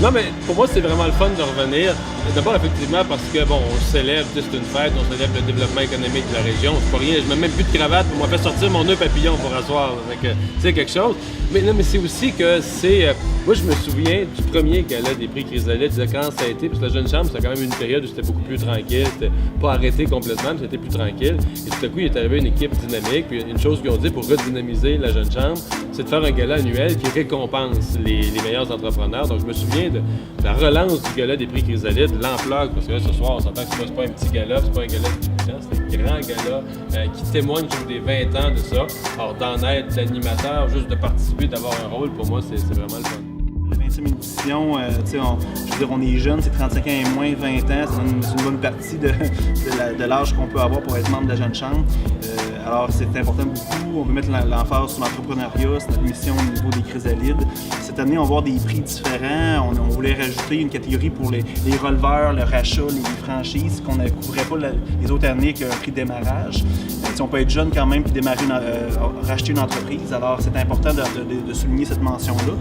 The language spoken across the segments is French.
Non, mais pour moi, c'est vraiment le fun de revenir. D'abord, effectivement, parce que, bon, on célèbre, c'est une fête, on célèbre le développement économique de la région. C'est pas rien, je mets même plus de cravate pour moi faire sortir mon nœud papillon pour asseoir. C'est quelque chose. Mais non, mais c'est aussi que c'est. Moi, je me souviens du premier gala des prix Chrysalide, quand ça a été, parce que la Jeune Chambre, c'était quand même une période où c'était beaucoup plus tranquille, c'était pas arrêté complètement, mais c'était plus tranquille. Et tout à coup, il est arrivé une équipe dynamique, puis une chose qu'ils ont dit pour redynamiser la Jeune Chambre, c'est de faire un gala annuel qui récompense les meilleurs entrepreneurs. Donc, je me souviens de la relance du gala des prix Chrysalide, l'ampleur, parce que là, ce soir, on s'entend que c'est pas un petit gala, c'est pas un gala de débutants, c'est un grand gala qui témoigne sur des 20 ans de ça. Alors, d'en être l'animateur, juste de participer, d'avoir un rôle, pour moi, c'est vraiment le fun. La 20e édition, je veux dire, on est jeune, c'est 35 ans et moins, 20 ans, c'est une bonne partie de l'âge qu'on peut avoir pour être membre de la Jeune Chambre. Alors, c'est important beaucoup. On veut mettre l'emphase sur l'entrepreneuriat, c'est notre mission au niveau des Chrysalides. Cette année, on va avoir des prix différents. On voulait rajouter une catégorie pour les releveurs, le rachat, les franchises, qu'on ne couvrait pas les autres années qu'un prix de démarrage. On peut être jeune quand même et racheter une entreprise. Alors, c'est important de souligner cette mention-là.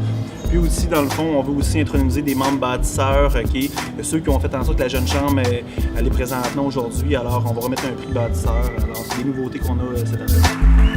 Puis aussi, dans le fond, on veut aussi introniser des membres bâtisseurs, ceux qui ont fait en sorte que la Jeune Chambre elle est présentement aujourd'hui. Alors, on va remettre un prix bâtisseur. Alors, c'est des nouveautés qu'on a cette année.